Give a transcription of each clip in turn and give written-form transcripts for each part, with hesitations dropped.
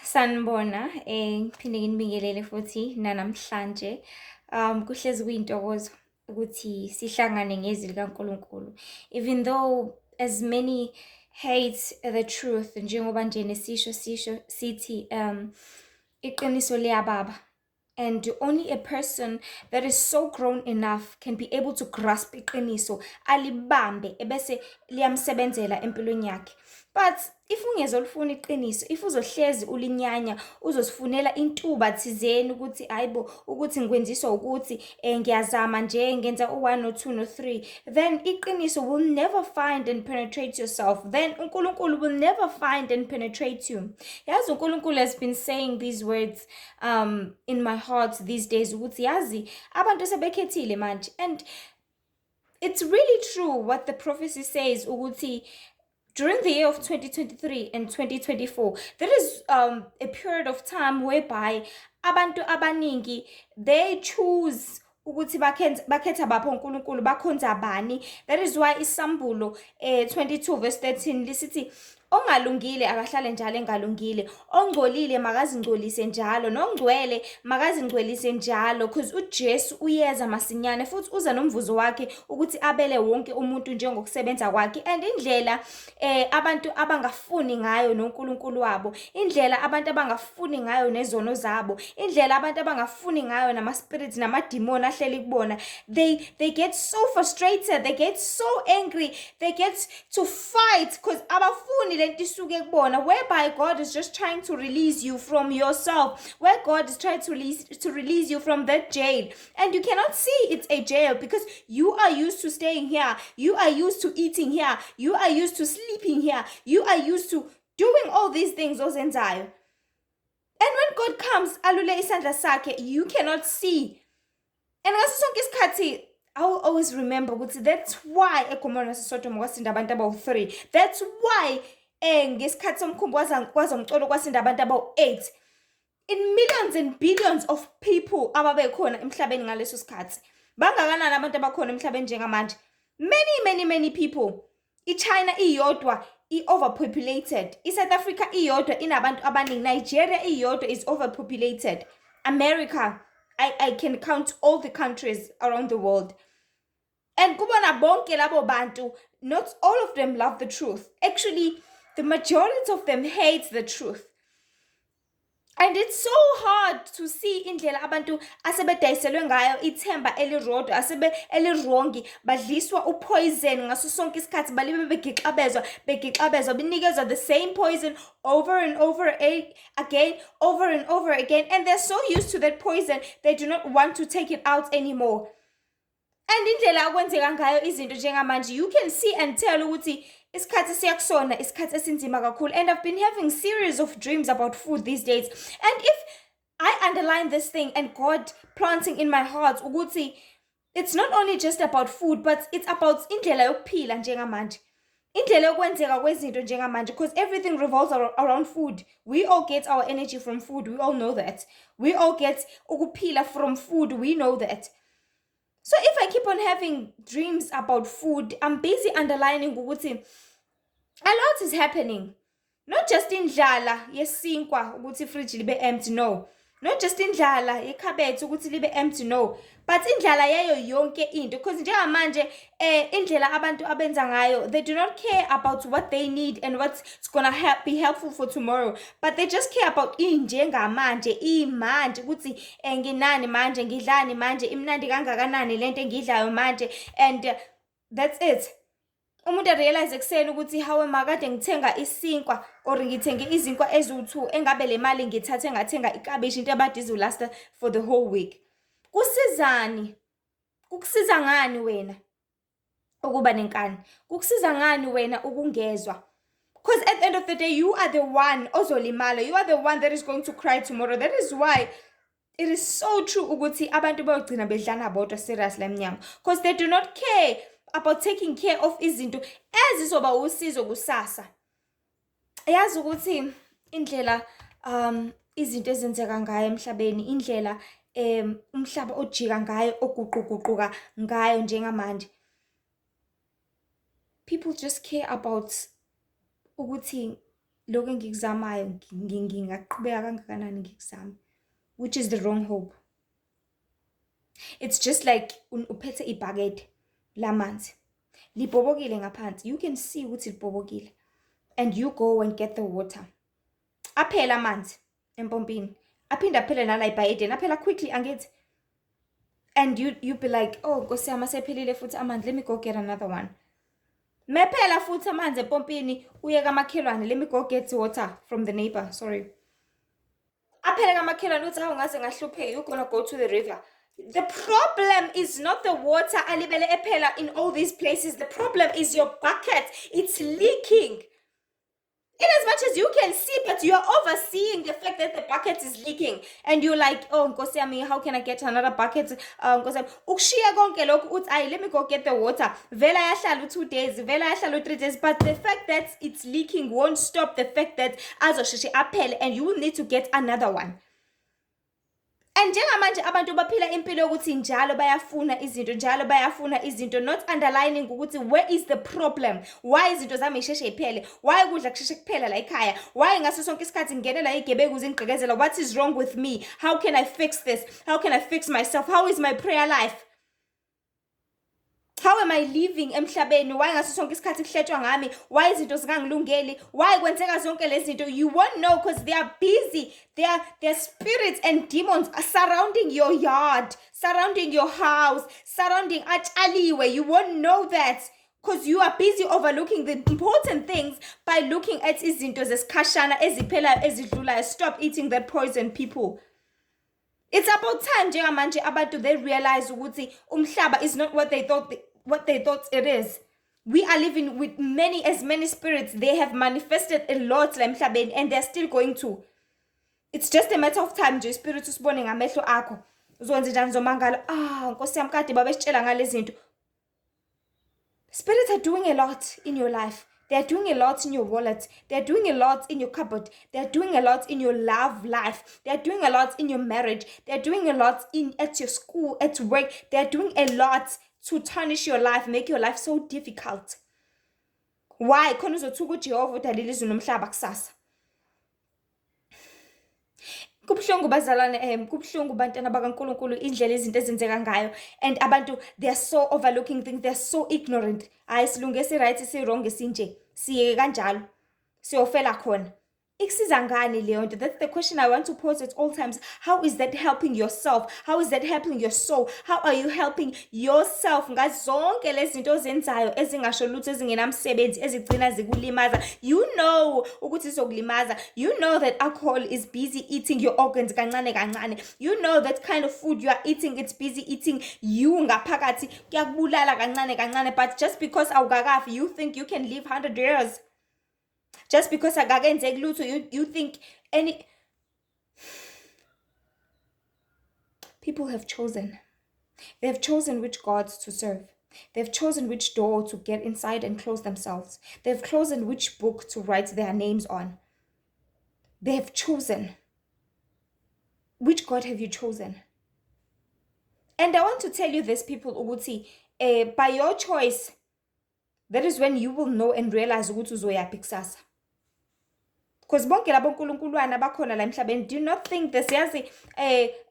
Sanibona, ngiphinde nginibingelele futhi nanamhlanje. Kuhlezi kuyintokozo ukuthi sihlangane ngezwi likaNkulunkulu. Even though as many hate the truth, njengoba nje nesisho sithi iqiniso liyababa. And only a person that is so grown enough can be able to grasp iqiniso, alibambe ebese liyamsebenzela empilweni yakhe. But if ungezolifuna iqiniso, if uzohlezi ulinyanya, uzosifunela intuba thizeni ukuthi hayibo ukuthi ngikwenziswa ukuthi ngiyazama nje ngenza u1 no2 no3, then iqiniso will never find and penetrate yourself. Then uNkulunkulu will never find and penetrate you. Yazi uNkulunkulu has been saying these words in my heart these days ukuthi yazi abantu sebekhethile manje, and it's really true what the prophecy says ukuthi during the year of 2023 and 2024, there is a period of time whereby abantu abaningi, they choose ukuthi bakhetha baphi uNkulunkulu, bakhonza bani. That is why isambulo 22 verse 13 lisithi ongalungile akahlale njalo engalungile, ongcolile makazingcolise njalo, nongcwele makazingcwelise njalo, because uJesu uyeza masinyane futhi uza nomvuzo wakhe ukuthi abele wonke umuntu njengokusebenza kwakhe. And indlela abantu abangafuni ngayo noNkulunkulu wabo, indlela abantu abangafuni ngayo nezono zabo, indlela abantu abangafuni ngayo nama-spirits namadimoni ahleli kubona, they get so frustrated, they get so angry, they get to fight because abafuni lento isuke kubona, whereby God is just trying to release you from yourself, where God is trying to release you from that jail, and you cannot see it's a jail because you are used to staying here, you are used to eating here, you are used to sleeping here, you are used to doing all these things ozenzayo. And when God comes alule isandla sakhe, you cannot see. And ngaso sonke isikhathi I will always remember ukuthi that's why eGomora naseSodoma kwasinda abantu abawu3. That's why ngesikhathi somkhumbuzo kwazomcolo kwasinda abantu abawu8. In millions and billions of people ababekhona emhlabeni ngaleso sikhathi. Bangakanani abantu abakhona emhlabeni njengamanje? Many people. IChina iyodwa overpopulated. ISouth Africa iyodwa inabantu abaningi. Nigeria iyodwa is overpopulated. America, I can count all the countries around the world. And kubona bonke labo bantu, not all of them love the truth. Actually, the majority of them hate the truth. And it's so hard to see indlela abantu asebedayiselwe ngayo ithemba elirodwa, elirongi, badliswa upoison ngaso sonke isikhathi, balibe begixabezwa benikezwa the same poison over and over again, and they're so used to that poison they do not want to take it out anymore. And indlela okwenzeka ngayo izinto njengamanje, you can see and tell ukuthi isikhathi siyakusona, isikhathi esinzima kakhulu. And I've been having series of dreams about food these days. And if I underline this thing and God planting in my heart ukuthi it's not only just about food, but it's about indlela yokuphila njengamanje. Indlela yokwenzeka kwezinto njengamanje, because everything revolves around food. We all get our energy from food. We all know that. We all get ukuphila from food. We know that. So if I keep on having dreams about food, I'm busy underlining ukuthi a lot is happening. Not just indlala yesinkwa ukuthi fridge libe empty, no. Not just indlala yekhabethe ukuthi libe empty, no. But indlala yayo yonke into, because njengamanje indlela abantu abenza ngayo, they do not care about what they need and what's gonna be helpful for tomorrow, but they just care about injengamanje, imanje ukuthi nginani manje, ngidlani manje, imnandi kangakanani lento engidlayo manje, and that's it. Umuntu realize ekseni ukuthi hawe makade ngithenga isinkwa or ngithenge izinkwa eziwu2 engabe le mali ngithathe ngathenga ikabishi into abade izolasta for the whole week. Kusizani? Kukusiza ngani wena ukuba nenkani? Kukusiza ngani wena ukungezwa? Because at the end of the day, you are the one ozolimala. You are the one that is going to cry tomorrow. That is why it is so true ukuthi abantu bayogcina bedlana bodwa serious lemnyama, because they do not care about taking care of izinto ezizoba usizo kusasa. Yazi ukuthi indlela izinto ezenzeka ngayo emhlabeni, indlela umhlaba ojika ngayo, oguquguquka ngayo njengamanje, people just care about ukuthi lokho engikuzamayo ngingaqhubeka kangakanani ngikuzama, which is the wrong hope. It's just like uphethe ibhakede lamanzi libhobokile ngaphansi, you can see ukuthi libhobokile, and you go and get the water. Aphela amanzi empompini, aphinda aphele nala ibhayedeni, aphela quickly angithi. And you be like, oh Nkosi yami asephelile futhi amanzi, let me go get another one. Mephela futhi amanzi empompini, uye kamakhelwane, let me go get water from the neighbor, sorry. Aphele kamakhelwane uthi hawu ngaze ngahlupheka, you're gonna go to the river. The problem is not the water alibele ephela in all these places. The problem is your bucket. It's leaking. In as much as you can see, but you are overseeing the fact that the bucket is leaking. And you're like, oh, Nkosi yami, how can I get another bucket? Nkosi yami, ukushiya konke lokhu uthi, ay, let me go get the water. Vela yahlala 2 days, vela yahlala 3 days. But the fact that it's leaking won't stop the fact that azosheshe aphele and you will need to get another one. And njengamanje abantu baphila impilo yokuthi njalo bayafuna izinto, not underlining ukuthi where is the problem, why izinto zami isheshe iphele, why kudla kusheshe kuphela la ekhaya, why ngaso sonke isikhathi ngingenela igebengu zingqekezela, what is wrong with me, how can I fix this, how can I fix myself, how is my prayer life, how am I living emhlabeni, why ngaso sonke isikhathi kuhletshwa ngami, why izinto zingangilungeli, why kwenzeka zonke lezi zinto. You won't know because they are busy. Their spirits and demons are surrounding your yard, surrounding your house, surrounding ataliwe. You won't know that because you are busy overlooking the important things by looking at izinto zesikashana eziphela ezidlulayo. Stop eating that poison, people. It's about time njengamanje abantu they realize ukuthi umhlaba is not what they thought it is. We are living with as many spirits. They have manifested a lot la emhlabeni and they're still going to. It's just a matter of time nje spirit usibone ngamehlo akho. Uzonze njani zomangala, Nkosi yami kade babesitshela ngale zinto. Spirits are doing a lot in your life. They are doing a lot in your wallet. They are doing a lot in your cupboard. They are doing a lot in your love life. They are doing a lot in your marriage. They are doing a lot at your school, at work. They are doing a lot to tarnish your life, make your life so difficult. Why? Khona uzothuka uJehova udalile izulu nomhlaba kusasa. Kubhlungu bazalwane, kubhlungu bantwana bakaNkulunkulu indlela izinto ezenzeka ngayo, and abantu they are so overlooking things, they are so ignorant. Hayi silunge si right si wrong sinje, siyeke kanjalo siyofela khona. Ikusiza ngani leyo nto? That's the question I want to pose at all times. How is that helping yourself? How is that helping your soul? How are you helping yourself ngazonke lezi zinto ozenzayo ezingasho lutho ezingenamsebenzi ezigcina zikulimaza? You know ukuthi izokulimaza. You know that alcohol is busy eating your organs kancane kancane. You know that kind of food you are eating, it's busy eating you ngaphakathi, kuyakubulala kancane kancane. But just because awukakafi, you think you can live 100 years. Just because akakenzeki lutho, you think any people have chosen. They have chosen which gods to serve. They've chosen which door to get inside and close themselves. They've chosen which book to write their names on. They have chosen. Which God have you chosen? And I want to tell you this, people, ukuthi by your choice, that is when you will know and realize ukuthi uzoyaphi kusasa. Because bonke labo nkulunkuluwana bakhona la emhlabeni. Do you not think this? Yazi,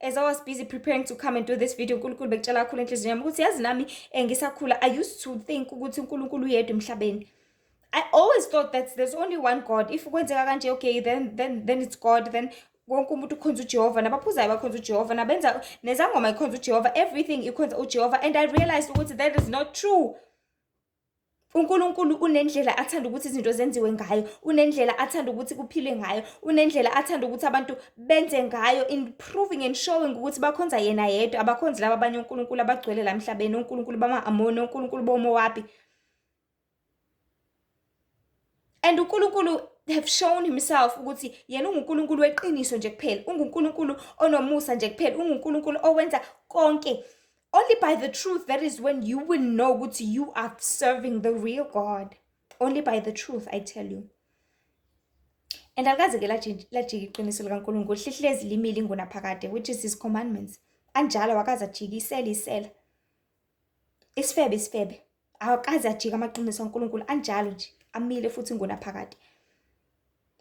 as I was busy preparing to come and do this video, uNkulunkulu bekutshela kakhulu enhliziyweni yami ukuthi yazi nami ngisakhula, I used to think ukuthi uNkulunkulu uyedwa emhlabeni. I always thought that there's only one God. If kwenzeka kanje, okay, then it's God. Then wonke umuntu ukhonza uJehova, nabaphuzayo bakhonza uJehova, nabenza nezangoma ikhonza uJehova, everything ikhonza uJehova. And I realized ukuthi that is not true. uNkulunkulu unendlela athanda ukuthi izinto zenziwe ngayo, unendlela athanda ukuthi kuphilwe ngayo, unendlela athanda ukuthi abantu benze ngayo, in proving and showing ukuthi bakhonza yena yedwa, abakhonzi laba abanye uNkulunkulu abagcwele la emhlabeni, uNkulunkulu bama-Amoni, uNkulunkulu boMowabi. And uNkulunkulu have shown himself ukuthi yena unguNkulunkulu weqiniso nje kuphela, unguNkulunkulu onomusa nje kuphela, unguNkulunkulu owenza konke. Only by the truth, that is when you will know what you are serving the real God. Only by the truth, I tell you. And alikaze-ke lajika iqiniso likaNkulunkulu lihlezi limile ingunaphakade, which is his commandments. Anjalo akaze ajika isela. Isifebe. Akaze ajika amaqiniso kaNkulunkulu, anjalo nje amile futhi ingunaphakade.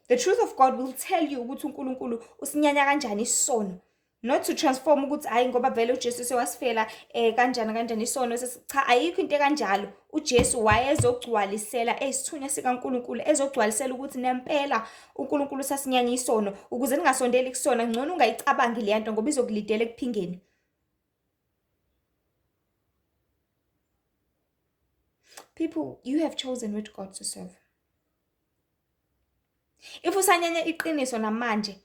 The truth of God will tell you ukuthi uNkulunkulu usinyanya kanjani isono. Not to transform ukuthi hayi ngoba vele uJesu sewasifela kanjani isono cha ayikho into kanjalo. uJesu wayezogcwalisela esithunya sikaNkulunkulu ezogcwalisela ukuthi nempela uNkulunkulu sasinyanya isono ukuze ningasondeli kusona ngcono ungayicabangi le nto ngoba izokulidela ekuphingeni. People, you have chosen which God to serve. If usanyanya iqiniso namanje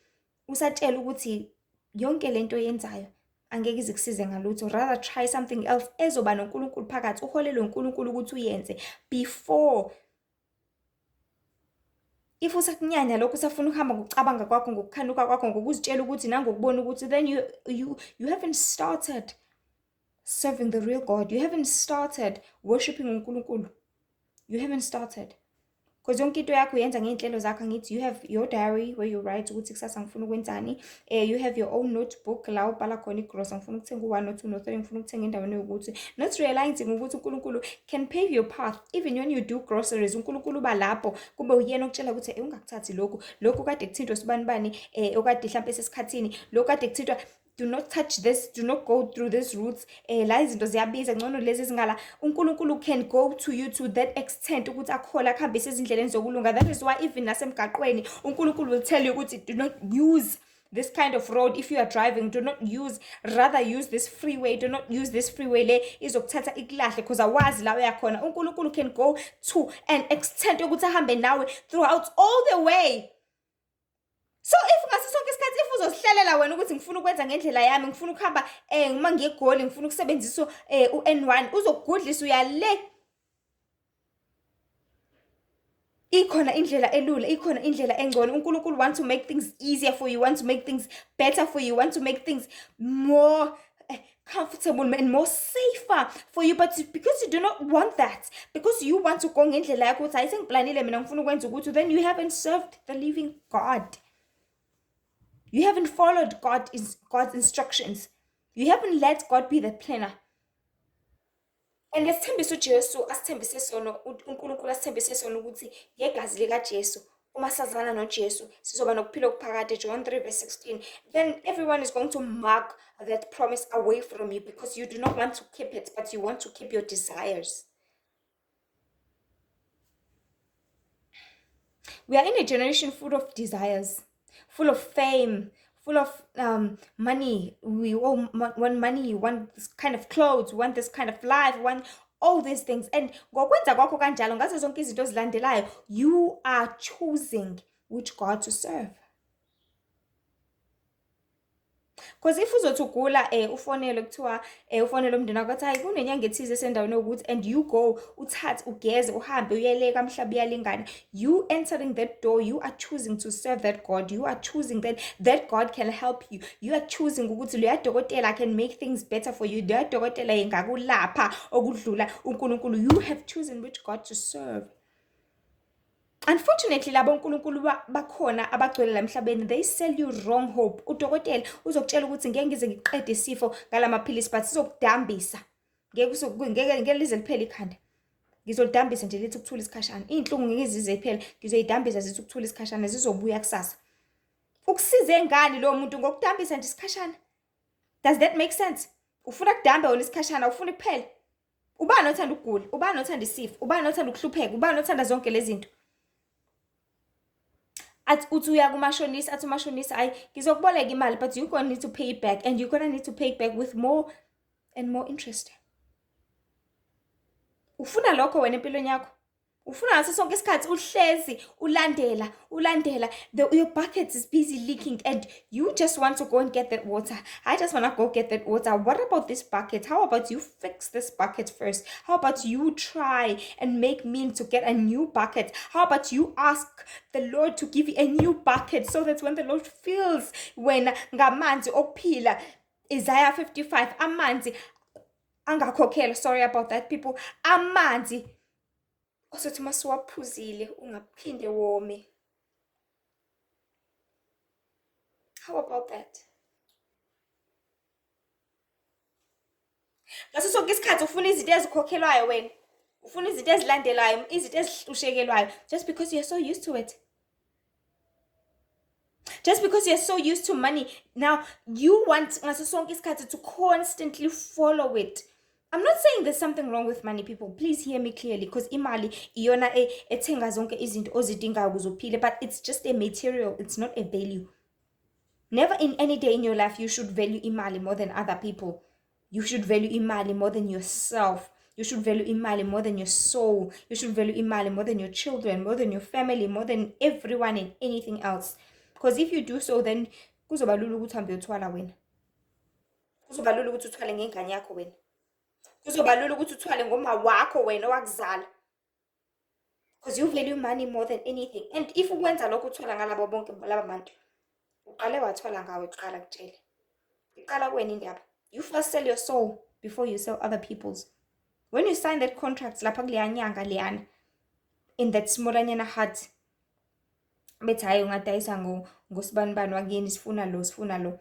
usatshela ukuthi yonke lento yenzayo angeke izikusize ngalutho, rather try something else ezoba noNkulunkulu phakathi, uholele uNkulunkulu ukuthi uyenze before. If usakunyanya lokho usafuna ukuhamba ngokucabanga kwakho ngokukhanuka kwakho ngokuzitshela ukuthi nangokubona ukuthi, then you haven't started serving the real God. You haven't started worshiping uNkulunkulu. You haven't started. Because yonke into yakho uyenza ngey'nhlelo zakho angithi. You have your diary where you write ukuthi kusasa ngifuna ukwenzani. You have your own notebook la ubhala khona igrosa ngifuna ukuthenga u1 no2 no3 ngifuna ukuthenga endaweni yokuthi. Not realizing ukuthi uNkulunkulu can pave your path even when you do groceries. uNkulunkulu ba lapho kube uyena okutshela ukuthi ungakuthathi lokhu kade kuthintwa sibanibani okade mhlambe sesikhathini lokhu kade kuthintwa. Do not touch this, do not go through these routes. La izinto ziyabiza ngcono lezi zingala. uNkulunkulu can go to you to that extent ukuthi akhola akuhambise izindleleni zokulunga. That is why even nasemgaqweni uNkulunkulu will tell you ukuthi do not use this kind of road if you are driving. Do not use, rather use this freeway. Do not use this freeway le izokuthatha ikulahle because awazi la uyakhona. uNkulunkulu can go to an extent ukuthi ahambe nawe throughout all the way. So if ngaso sonke isikhathi if uzosihlalela wena ukuthi ngifuna ukwenza ngendlela yami, ngifuna ukuhamba uma ngiyegoli, ngifuna ukusebenzisa uN1, uzokugudlisa uyale. Ikhona indlela elula, ikhona indlela engcono. uNkulunkulu want to make things easier for you, want to make things better for you, want to make things more comfortable and more safer for you, but because you do not want that, because you want to go ngendlela yakho ukuthi ayisengiplanile mina ngifuna ukwenza ukuthi, then you haven't served the living God. You haven't followed God's instructions. You haven't let God be the planner. And lesithembiso uJesu asithembise sona, uNkulunkulu asithembise sona ukuthi ngegazi likaJesu uma sazana noJesu sizoba nokuphila okuphakade, John 3:16. Then everyone is going to mark that promise away from you because you do not want to keep it, but you want to keep your desires. We are in a generation full of desires, full of fame, full of money. We all want money, want this kind of clothes, want this kind of life, want all these things. And ngokwenza kwakho kanjalo ngazo zonke izinto ezilandelayo, you are choosing which God to serve. Because if uzothi ugula ufonele kuthiwa ufonele umndeni wakho hayi kunenyanga ethize esendaweni yokuthi, and you go uthathe ugeze uhambe uyeleka mhlaba uyalingana, you entering that door, you are choosing to serve that God. You are choosing that God can help you. You are choosing ukuthi lo yadokotela can make things better for you. Lo yadokotela engakulapha okudlula uNkulunkulu. You have chosen which God to serve. Unfortunately labo uNkulunkulu bakhona abagcwele la emhlabeni, they sell you wrong hope. Udokotela uzokutshela ukuthi ngeke ngize ngiqede isifo ngalamaphilisi, but sizokudambisa. Ngeke lize liphele ikhanda. Ngizodambisa nje lithi ukuthula isikhashana. Inhlungu ngeke izize iphele, ngizoyidambisa zithi ukuthula isikhashana zizobuya kusasa. Ukusize ngani lo muntu ngokudambisa nje isikhashana? Does that make sense? Ufuna kudambe wona isikhashana, ufuna kuphela. Ubani othanda ukugula? Ubani othanda isifo? Ubani othanda ukuhlupheka? Ubani othanda zonke lezi zinto? Uthi uya kumashonisa athi umashonisa hayi ngizokuboleka imali, but you're gonna need to pay it back, and you're gonna need to pay it back with more and more interest. Ufuna lokho wena empilweni yakho? Ufuna ngaso sonke isikhathi uhlezi ulandela your bucket is busy leaking and you just want to go and get that water. I just want to go get that water. What about this bucket? How about you fix this bucket first? How about you try and make means to get a new bucket? How about you ask the Lord to give you a new bucket so that when the Lord fills when ngamanzi okuphila, Isaiah 55, amanzi angakhokhela, sorry about that people, amanzi osothi masiwaphuzile ungaphinde wome. How about that? Ngaso sonke isikhathi ufuna izinto ezikhokhelwayo wena, ufuna izinto ezilandelayo, izinto ezihlushekelwayo, just because you're so used to it. Just because you're so used to money, now you want to constantly follow it. I'm not saying there's something wrong with money, people. Please hear me clearly, because imali iyona ethenga zonke izinto ozidingayo ukuze uphile, but it's just a material, it's not a value. Never in any day in your life you should value imali more than other people. You should value imali more than yourself. You should value imali more than your soul. You should value imali more than your children, more than your family, more than everyone and anything else. Because if you do so, then kuzoba lula ukuthi uhambe uyothwala wena. Kuzoba lula ukuthi uthwale ngengane yakho wena. Kuzoba lula ukuthi uthwale ngoma wakho wena owakuzala. Because you value money more than anything. And if ukwenza lokho uthwala ngalabo bonke laba bantu, uqale wathwala ngawe kuqala kutshele. Iqala kuwena indaba. You first sell your soul before you sell other people's. When you sign that contract lapha kuleya nyanga leyana, in that smallanyana hut, bethi hayi ungadayisa ngosibanibani wakini sifuna lo.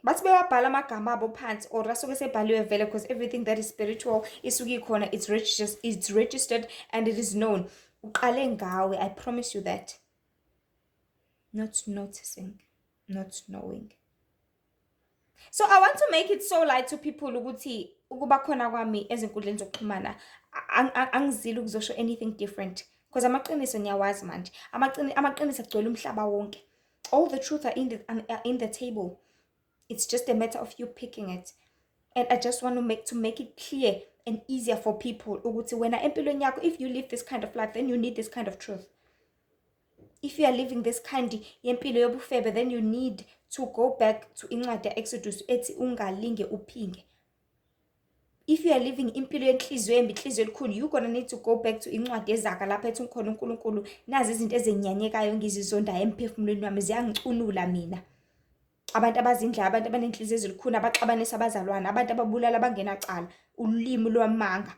Bathi bewabhala amagama abo phansi, or asuke sebhaliwe vele, because everything that is spiritual isuke ikhona, it's registered and it is known. Uqale ngawe, I promise you that. Not noticing, not knowing. So I want to make it so light to people ukuthi ukuba khona kwami ezinkundleni zokuxhumana angizili ukuzosho anything different, because amaqiniso ngiyawazi manje, amaqiniso agcwele umhlaba wonke. All the truth are in the table. It's just a matter of you picking it. And I just want to make it clear and easier for people ukuthi wena empilweni yakho, if you live this kind of life, then you need this kind of truth. If you are living this kind yempilo yobufebe, then you need to go back to incwadi Exodus ethi ungalinge uphinge. If you are living impilo yenhliziyo embi, inhliziyo elikhulu, you gonna need to go back to incwadi ezaga lapha ethi ukhona uNkulunkulu, nazi izinto ezenyanyekayo ngizizondayo emphefumulweni wami, ziyangicunula mina. Abantu abazindla, abantu abanenhliziyo ezikhulu, abaxabanisa abazalwana, abantu ababulala abangenacala, ulimi lwamanga.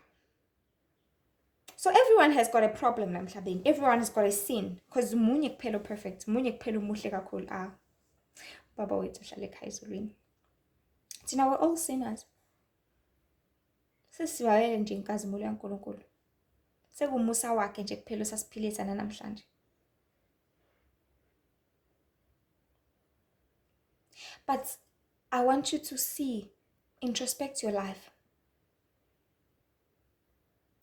So everyone has got a problem namhlabeni. Everyone has got a sin, because munye kuphela perfect, munye kuphela umuhle kakhulu. Baba wethu uhlala ekhaya ezulwini. Thina we're all sinners. Sesibayele nje inkazimulo yaNkulunkulu. Sekumusa wakhe nje kuphela osasiphilisa namhlanje. But I want you to see, introspect your life.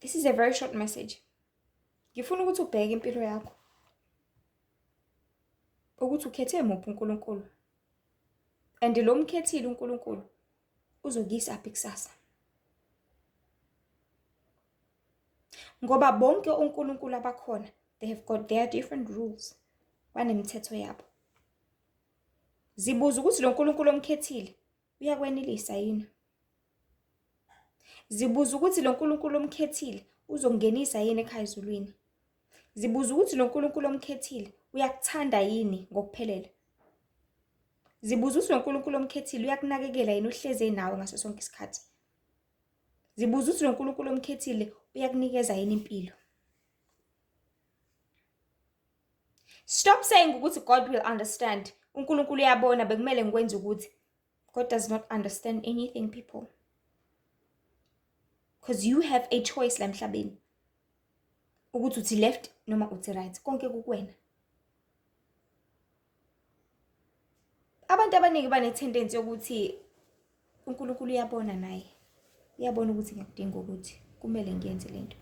This is a very short message. Ngifuna ukuthi ubheke impilo yakho. Ukuthi ukhethe muphi uNkulunkulu. And lo mkhethile uNkulunkulu uzokuyisa aphi kusasa. Ngoba bonke uNkulunkulu abakhona, they have got their different rules. Banemithetho yabo. Zibuza ukuthi lo uNkulunkulu omkhethile uyakwenelisa yini? Zibuza ukuthi lo uNkulunkulu omkhethile uzongenisa yini ekhaya ezulwini? Zibuza ukuthi lo uNkulunkulu omkhethile uyakuthanda yini ngokuphelele? Zibuza ukuthi lo uNkulunkulu omkhethile uyakunakekela yini, uhleze nawe ngaso sonke isikhathi? Zibuza ukuthi lo uNkulunkulu omkhethile uyakunikeza yini impilo? Stop saying ukuthi God will understand. uNkulunkulu uyabona bekumele ngikwenze ukuthi. God does not understand anything, people. Because you have a choice la emhlabeni. Ukuthi uthi left noma uthi right, konke kukwena. Abantu abaningi bane tendency yokuthi uNkulunkulu uyabona naye. Uyabona ukuthi ngiyakudinga ukuthi kumele ngiyenze lento.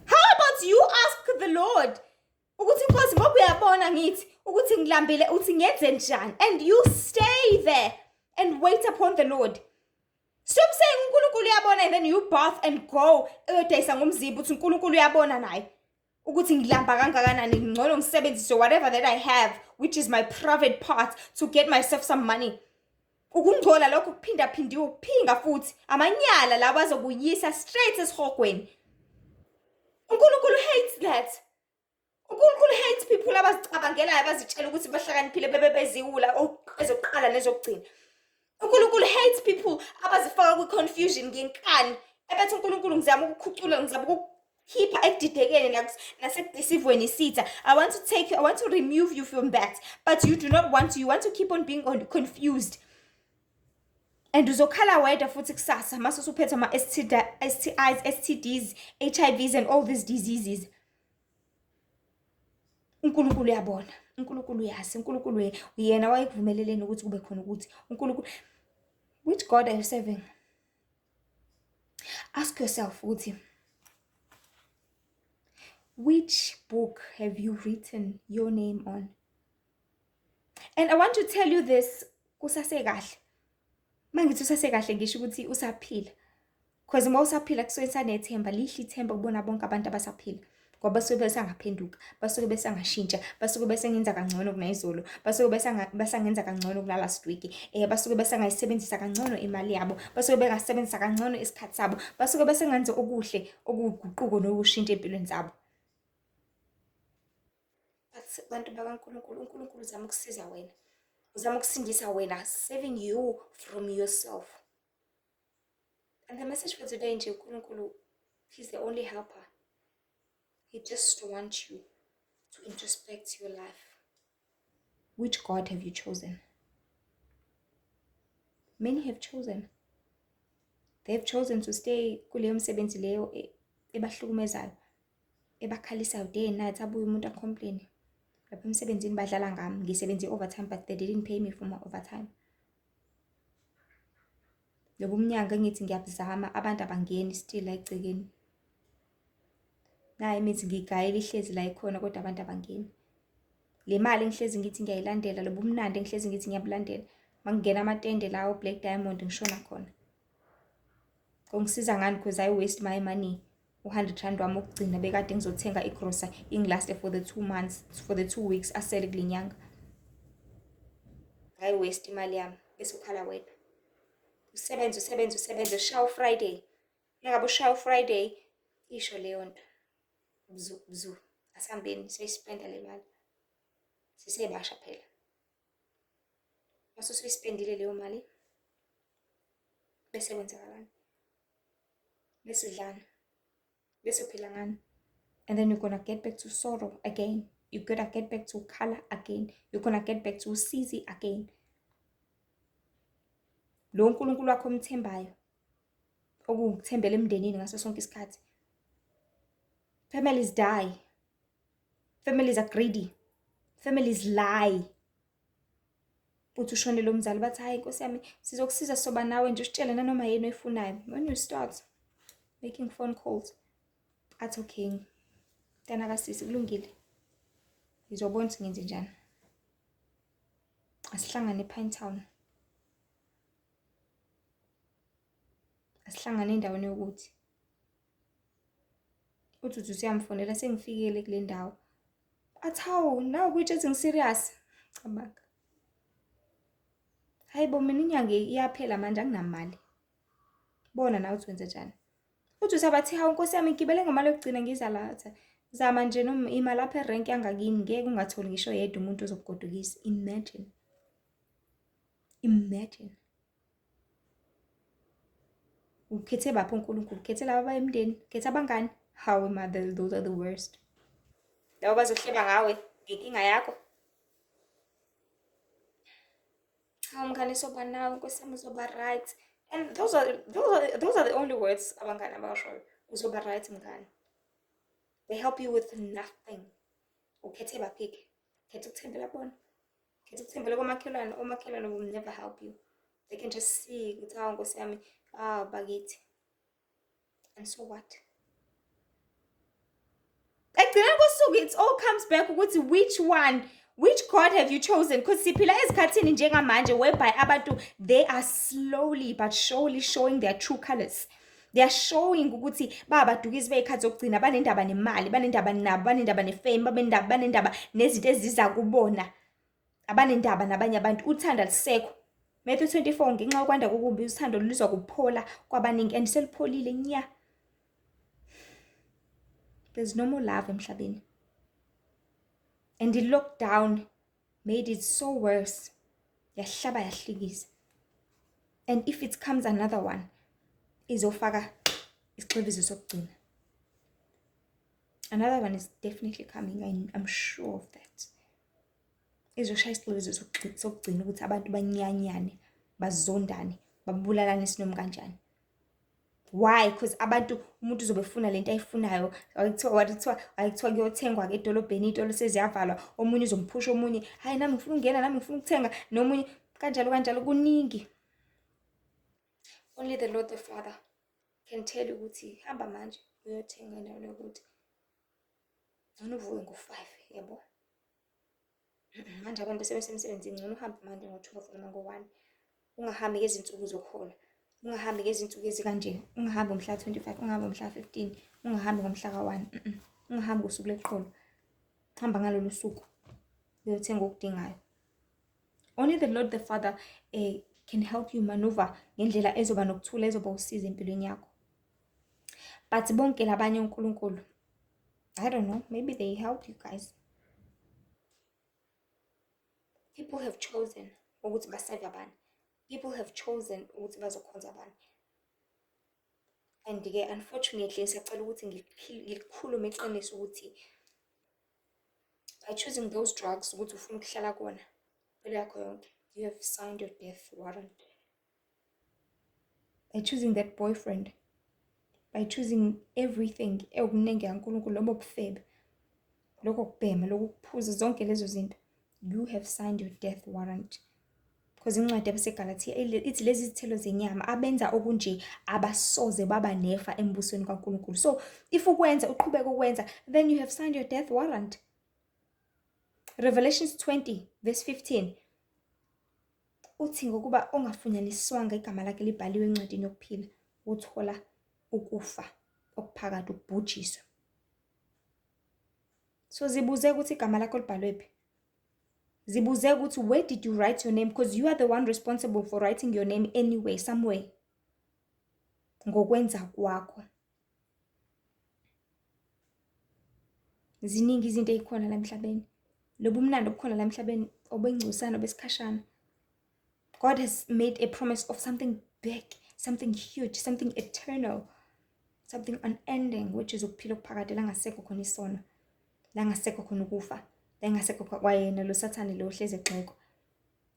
How about you ask the Lord? Ukuthi Nkosi ngoba uyabona ngithi ukuthi ngilambile uthi ngenze njani, and you stay there and wait upon the Lord. Stop saying uNkulunkulu uyabona and then you bath and go uyodayisa ngomzimba uthi uNkulunkulu uyabona naye ukuthi ngilamba kangakanani, ngcono ngisebenzise whatever that I have, which is my private part, to get myself some money. Ukungcola lokho kuphinda phindiwe ukuphinga futhi amanyala lawo azokuyisa straight esihogweni. uNkulunkulu hates that. uNkulunkulu hates people abazicabangelayo, abazitshela ukuthi bahlakaniphile bebeziwula ezokuqala nezokugcina. uNkulunkulu hates people abazifaka kwi-confusion ngenkani, ebethi uNkulunkulu ngizama ukukhucula, ngizama ukukhipha ekudidekeni nasekudisivweni sitha. I want to remove you from that, but you do not want to. You want to keep on being confused. And uzokhala wedwa futhi kusasa mase usuphethe ama STIs, STDs, HIVs and all these diseases. uNkulunkulu uyabona. uNkulunkulu uyazi, uNkulunkulu uyena wayekuvumeleleni ukuthi kube khona ukuthi. uNkulunkulu, which God are you serving? Ask yourself ukuthi, which book have you written your name on? And I want to tell you this, kusasekahle. Mangithi usasekahle ngisho ukuthi usaphila. Because uma usaphila kusuke sanethemba, lihlithemba kubona bonke abantu abasaphila. Ngoba basuke besangaphenduka, basuke besangashintsha, basuke besengenza kangcono kunayizolo, basuke besangenza kangcono kuna last week. Basuke besangayisebenzisa kangcono imali yabo, basuke bengasebenzisa kangcono isikhathi sabo, basuke besengenza okuhle, okuguquko nokushintsha empilweni zabo. But bantu bakaNkulunkulu, uNkulunkulu uzama ukusiza wena. Uzama ukusindisa wena, saving you from yourself. And the message for today, nje uNkulunkulu, he's the only helper. He just wants you to introspect your life. Which God have you chosen? Many have chosen. They have chosen to stay kuleyo msebenzi leyo ebahlukumezayo, ebakhalisayo day and night, abuye umuntu acomplain. Lapha emsebenzini badlala ngami, ngisebenze overtime but they didn't pay me for my overtime. Lobo umnyanga ngithi ngiyabuzama abantu abangeni still la egcekeni. Naye mithi ngigayela ihlezi la ikhona kodwa abantu abangeni. Le mali ngihlezi ngithi ngiyayilandela, lobo umnandi ngihlezi ngithi ngiyabulandela. Mangingena amatende lawo Black Diamond ngishona khona. Kungisiza ngani because I waste my money. U100 wami ukugcina bekade ngizothenga igrocer inglaste for the 2 months, for the 2 weeks asele kulinyanga. I waste imali yami bese ukhala wena. Usebenza show Friday. Ngabe show Friday isho leyo nto. Bzu asambeni siyispenda le mali. Sisebasha phela. Maso siyispendile leyo mali. Bese wenza kanjani? Bese udlana. Bese uphila ngani? And then you're gonna get back to sorrow again. You're gonna get back to color again. You're gonna get back to usizi again. Lo uNkulunkulu wakho omthembayo, okuthembela emndenini ngaso sonke isikhathi. Families die. Families are greedy. Families lie. Uthi ushonele umzali bathi hayi Nkosi yami sizokusiza soba nawe nje usitshele nanoma yini oyifunayo. When you start making phone calls, athi okay. Tana kasisi kulungile. Ngizobona ukuthi ngenze njani. Asihlangane ePinetown. Asihlangane endaweni yokuthi. Uthi usiyamfonela sengifikile kule ndawo. Athawu nawu kuyitshe ngiserious. Cabanga. Hayibo mina inyanga iyaphela manje anginamali. Bona nawe uthi wenza njani? Uthi usabathi hawu Nkosi yami ngigibele ngemali yokugcina ngizalatha. Zama nje noma imali lapha erank yangakini ngeke ungatholi ngisho yedwa umuntu ozokugodukisa. Imagine. Ukhethe bapho uNkulunkulu, ukhethe laba abayemndeni, ukhethe abangani. Hawe mother, those are the worst. Labo bazohleba ngawe ngenkinga yakho. Hawu mngani soba nawe Nkosi yami uzoba right. And those are the only words abangani abashoyo. Uzoba right mngani. They help you with nothing. Ukhethe baphike. Ukhethe ukuthembela bona. Ukhethe ukuthembela komakhelwane, omakhelwane will never help you. They can just see ukuthi hawu Nkosi yami bakithi. And so what? Ekugcineni kosuku it all comes back ukuthi which God have you chosen? Because siphila ezikhathini njengamanje whereby abantu they are slowly but surely showing their true colors. They are showing ukuthi babadukisi beyikhathi zokugcina banendaba nemali, banendaba nabo, banendaba nefame, banendaba nezinto eziza kubona. Abanendaba nabanye abantu uthanda lisekho. Matthew 24 ngenxa yokwanda kokubi uthando lulizwa kuphola kwabaningi and selipholile nya. There's no more love emhlabeni. And the lockdown made it so worse. Yahlaba yahlikisa. And if it comes another one, izofaka isiqebiso sokugcina. Another one is definitely coming. I'm sure of that. Izoshaya isiqebiso sokugcina ukuthi abantu banyanyane, bazondane, babulalane sinoma kanjani. Why? Because abantu umuntu uzobe efuna lento ayifunayo. Ayithiwa kuyothengwa-ke edolobheni iy'tolo seziyavalwa. Omunye uzomphusha omunye, hayi nami ngifuna ukungena, nami ngifuna ukuthenga, nomunye kanjalo kanjalo kuningi. Only the Lord the Father can tell you ukuthi hamba manje uyothenga endaweni yokuthi ngcono uvuke ngo-5 yabo. Manje abantu sebesemsebenzini ngcono uhambe manje ngo-12 noma ngo-1. Ungahambi ngezinsuku zokuhola. Ungahambi ngezinsuku ezikanje. Ungahambi ngomhla 25, ungahambi ngomhla 15, ungahambi ngomhla ka-1. Ungahambi ngosuku leqolo. Hamba ngalolu suku uyothenga okudingayo. Only the Lord the Father can help you maneuver ngendlela ezoba nokuthula, ezoba usiza empilweni yakho. But bonke labanye uNkulunkulu, I don't know, maybe they help you guys. People have chosen ukuthi basave abantu. People have chosen ukuthi bazokhonza abantu. And-ke unfortunately siyacela ukuthi ngilikhulume iqiniso ukuthi by choosing those drugs ukuthi ufuna ukuhlala kona impilo yakho yonke, you have signed your death warrant. By choosing that boyfriend, by choosing everything ekuningi kaNkulunkulu, lobo bufebe, lokho kubhema, lokho kuphuza, zonke lezo zinto, you have signed your death warrant. Because incwadi yabaseGalatia ithi lezi zithelo zenyama abenza okunje abasoze baba nefa embusweni kaNkulunkulu. So if ukwenza uqhubeka ukwenza, then you have signed your death warrant. Revelations 20 verse 15 uthi ngokuba ongafunyaniswanga igama lakhe libhaliwe encwadini yokuphila uthola ukufa okuphakade, ukubhujiswa. So zibuze ukuthi igama lakho libhalwe phi. Zibuze ukuthi where did you write your name, because you are the one responsible for writing your name anyway, somewhere. Ngokwenza kwakho. Ziningi izinto ezikhona la emhlabeni. Lobu mnandi obukhona la emhlabeni obengcusana besikhashana. God has made a promise of something big, something huge, something eternal, something unending, which is ukuphila okuphakade la ngasekho khona isono, la ngasekho khona ukufa, la ngasekho kwayena lo sathane lo hlezi egxekwa.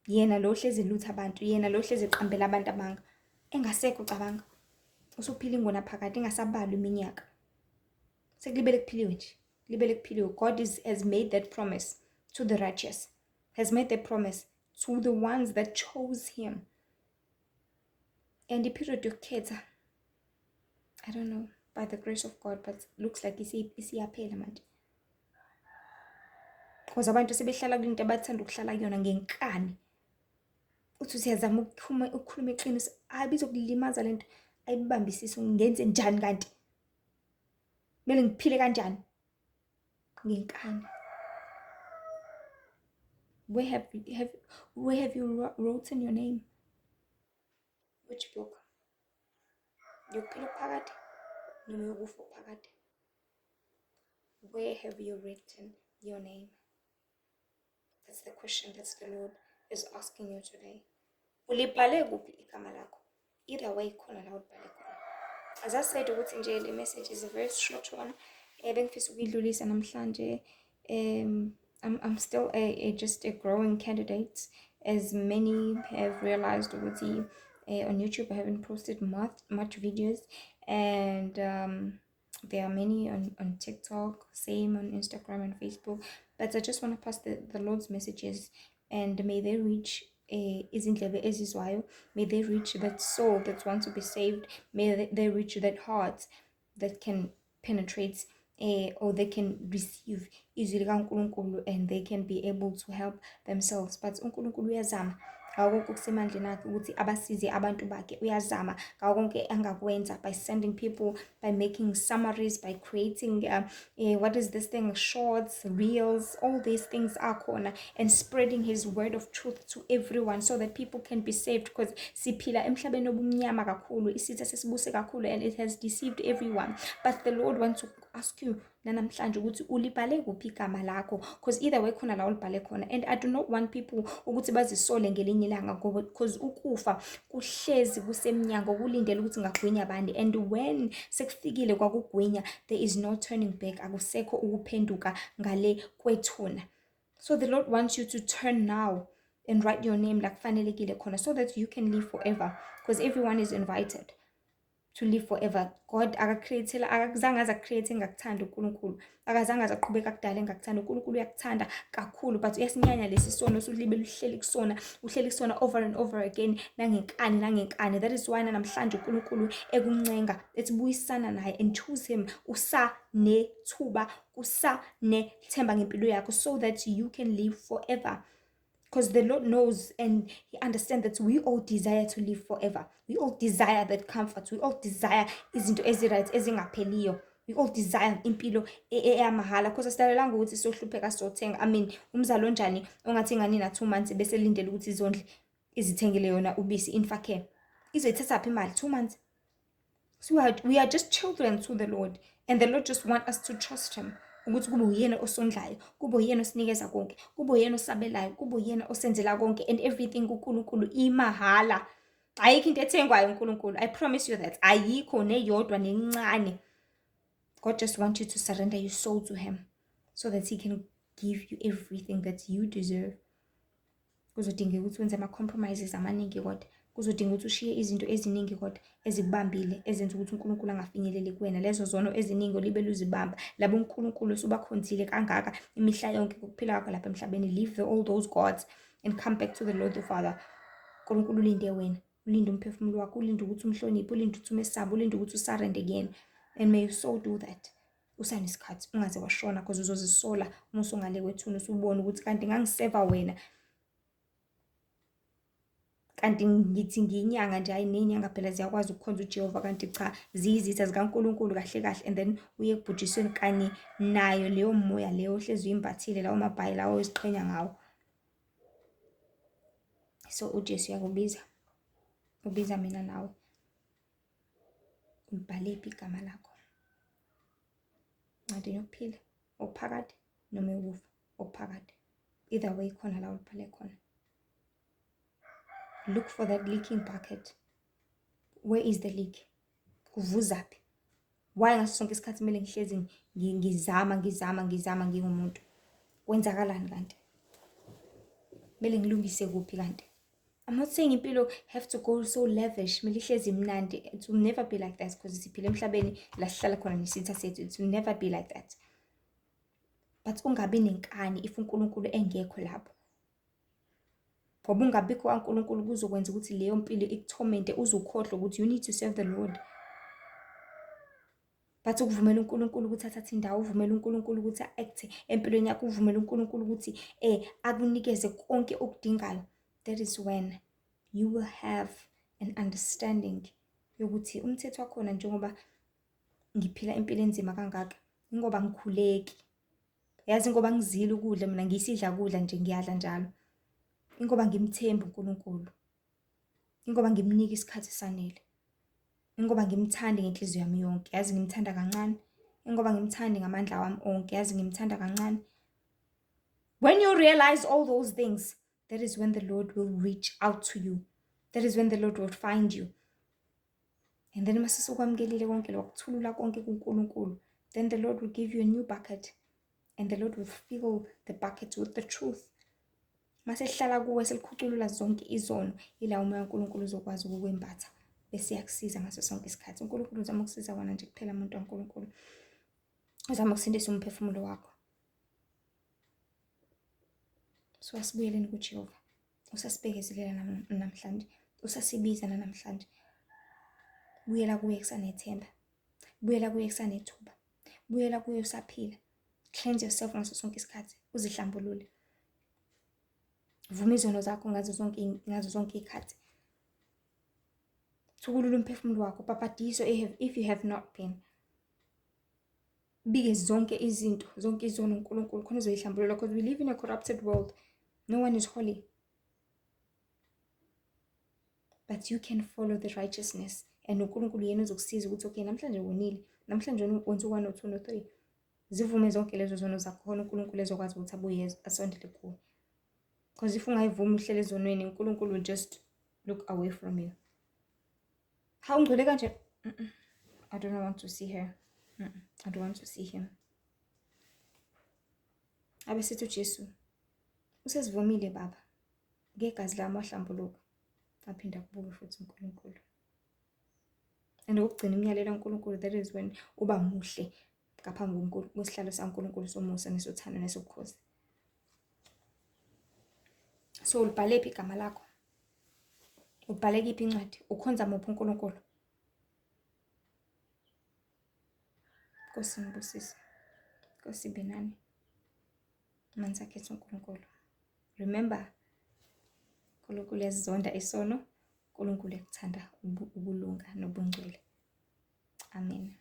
Yena lo hlezi lutha abantu, yena lo hlezi eqambela abantu abanga. Engasekho cabanga. Usuphila ingona phakade ingasabalwa iminyaka. Sekulibele kuphiliwe nje. Libele kuphiliwe. God has made that promise to the righteous. Has made that promise to the ones that chose him. And the period yokukhetha, I don't know, by the grace of God, but looks like isiyaphela manje. Because abantu sebehlala kulinto abathanda ukuhlala kuyona ngenkani. Uthi siyazama ukukhuluma iqiniso, hayi bizokulimaza lento, ayibambisise ngenze njani kanti. Kumele ngiphile kanjani? Ngenkani. Where have you written your name? Which book? Yokuphila okuphakade noma yokufa okuphakade? Where have you written your name? That's the question that the Lord is asking you today. Ulibhale kuphi igama lakho? Either way khona la ulibhale khona. As I said ukuthi nje le message is a very short one. Bengifisa ukuyidlulisa namhlanje. I'm still just a growing candidate, as many have realized ukuthi on YouTube I haven't posted much videos, and there are many on TikTok, same on Instagram and Facebook, but I just want to pass the Lord's messages, and may they reach izindlebe ezizwayo, may they reach that soul that wants to be saved, may they reach that heart that can penetrate or they can receive izwi likaNkulunkulu, and they can be able to help themselves. But uNkulunkulu uyazama konke okusemandleni akhe ukuthi abasize abantu bakhe. Uyazama konke angakwenza by sending people, by making summaries, by creating what is this thing, shorts, reels, all these things are khona, and spreading his word of truth to everyone so that people can be saved, because siphila emhlabeni obumnyama kakhulu, isitha sesibuse kakhulu, and it has deceived everyone. But the Lord wants to ask you namhlanje ukuthi ulibhale kuphi igama lakho, because either way khona la ulibhale khona. And I do not want people ukuthi bazisole ngelinye ilanga, ngoba because ukufa kuhlezi kusemnyango kulindele ukuthi ngagwinya bani, and when sekufikile kwakugwinya, there is no turning back, akusekho ukuphenduka ngale kwethuna. So the Lord wants you to turn now and write your name like kufanelekile khona, so that you can live forever, because everyone is invited. to live forever. God akakreathela, akazange aze akucreate engakuthanda uNkulunkulu. Akazange aze aqhubeka akudala engakuthanda. uNkulunkulu uyakuthanda kakhulu, but uyasinyanya lesi sono usulibe uhleli kusona over and over again, nangenkani. That is why namhlanje uNkulunkulu ekuncenga etibuyisana naye and choose him usanethuba, usanethemba ngempilo yakho, so that you can live forever. Because the Lord knows and He understands that we all desire to live forever. We all desire that comfort. We all desire izinto eziright ezingapheliyo. We all desire impilo eyamahala. Because asilalelanga ukuthi sohlupheka sothenga. I mean, umzali onjani ongathi ingane na 2 months bese lindele ukuthi izondle izithengele yona ubisi infake. Izoyithatha phi imali 2 months? So we are just children to the Lord, and the Lord just want us to trust Him. Ukuthi kube uyena osondlayo, kube uyena osinikeza konke, kube uyena osabelayo, kube uyena osenzela konke, and everything kuNkulunkulu imahala. Ayikho into ethengwayo uNkulunkulu. I promise you that. Ayikho neyodwa nencane. God just wants you to surrender your soul to Him, so that He can give you everything that you deserve. Kuzodinga ukuthi wenze ama-compromises amaningi kodwa. Kuzodinga ukuthi ushiye izinto eziningi kodwa ezikubambile ezenza ukuthi uNkulunkulu angafinyeleli kuwena. Lezo zono eziningi libe luzibamba. Labo uNkulunkulu usubakhonzile kangaka imihla yonke ukuphila kwakho lapha emhlabeni. Leave all those gods and come back to the Lord the Father. uNkulunkulu ulinde wena. Ulinde umphefumulo wakho, ulinde ukuthi umhloniphe, ulinde ukuthi umesaba, ulinde ukuthi usarende again. And may you so do that. Usanesikhathi ungaze washona, because uzozisola uma usungale kwethuna usubona ukuthi kanti ngangiseva wena. Kanti ngithi ngiyinyanga nje, hayi nenyanga phela ziyakwazi ukukhonza uJehova, kanti cha ziyizitha zikaNkulunkulu kahle. And then uye ekubhujisweni kanye nayo leyo moya leyo ohlezi uyimbathile, lawo mabhayi lawo oziqhenya ngawo. So uJesu uyakubiza, ubiza mina nawe. Ulibhale phi igama lakho? Encwadini yokuphila, okuphakade noma ukufa, okuphakade. Either way khona la ulibhale khona. Look for that leaking bucket. Where is the leak? Kuvuzaphi? Why ngaso sonke isikhathi kumele ngihlezi ngizama ngingumuntu? Kwenzakalani kanti? Kumele ngilungise kuphi kanti? I'm not saying impilo have to go so lavish. Kumele ihlezi imnandi. It will never be like that, because siphila emhlabeni la sihlala khona nesitha sethu. It will never be like that. But ungabi nenkani if uNkulunkulu engekho lapho. Ngoba ungabikho kaNkulunkulu kuzokwenza ukuthi leyo mpilo ikuthormente, uzukhohlwa ukuthi you need to serve the Lord. But ukuvumela uNkulunkulu ukuthi athathe indawo, uvumela uNkulunkulu ukuthi act empilweni yakho, uvumela uNkulunkulu ukuthi akunikeze konke okudingayo. That is when you will have an understanding yokuthi umthetho wakhona njengoba ngiphila impilo enzima kangaka, ngoba ngikhuleki. Yazi ngoba ngizile ukudla mina, ngisidla ukudla nje ngiyadla njalo. Ingoba ngimthemba uNkulunkulu. Ingoba ngimnika isikhathi sanele. Ingoba ngimthanda ngenhliziyo yami yonke, yazi ngimthanda kancane. Ingoba ngimthanda ngamandla wami onke, yazi ngimthanda kancane. When you realize all those things, that is when the Lord will reach out to you. That is when the Lord will find you. And then mase sokwamkelile konke lokuthulula konke kuNkulunkulu, then the Lord will give you a new bucket, and the Lord will fill the bucket with the truth. Mase hlala kuwe selikhuculula zonke izono, ila umoya kaNkulunkulu uzokwazi ukukwembatha bese yakusiza ngaso sonke isikhathi. uNkulunkulu uzama ukusiza wena nje kuphela umuntu kaNkulunkulu. Uzama ukusindisa umphefumulo wakho. So asibuyeleni kuJehova. Usasibekezelela namhlanje, usasibiza namhlanje. Buyela kuye kusanethemba. Buyela kuye kusanethuba. Buyela kuye usaphila. Cleanse yourself ngaso sonke isikhathi, uzihlambulule. Vuma izono zakho ngazo zonke ikhathi. Thukulula umphefumulo wakho, papadiso if you have not been. Bike zonke izinto, zonke izono uNkulunkulu khona uzoyihlambulula, because we live in a corrupted world. No one is holy. But you can follow the righteousness. And uNkulunkulu yena uzokusiza ukuthi okay, namhlanje wonile, namhlanje wenza 1 or 2 or 3. Zivume zonke lezo zono zakho khona uNkulunkulu ezokwazi ukuthi abuye asondele kuwe. Because if ungayivumi uhlele ezonweni, uNkulunkulu will just look away from you. How ungcwele kanje? I don't want to see her. I don't want to see him. Abesithi uJesu usezivumile baba, ngegazi lami wahlambuluka, aphinda kubuke futhi uNkulunkulu. and ukugcina imiyalelo kaNkulunkulu, that is when uba muhle ngaphambi kwesihlalo saNkulunkulu somusa nesothando nesokukhosi. So ulibhale phi igama lakho? Ubhale kiphi incwadi? Ukhonza muphi uNkulunkulu? Nkosi ngibusise. Nkosi ibe nani. Manisakhetha uNkulunkulu. Remember, uNkulunkulu uyasizonda isono, uNkulunkulu uyakuthanda ubulunga nobungcwele. Amen.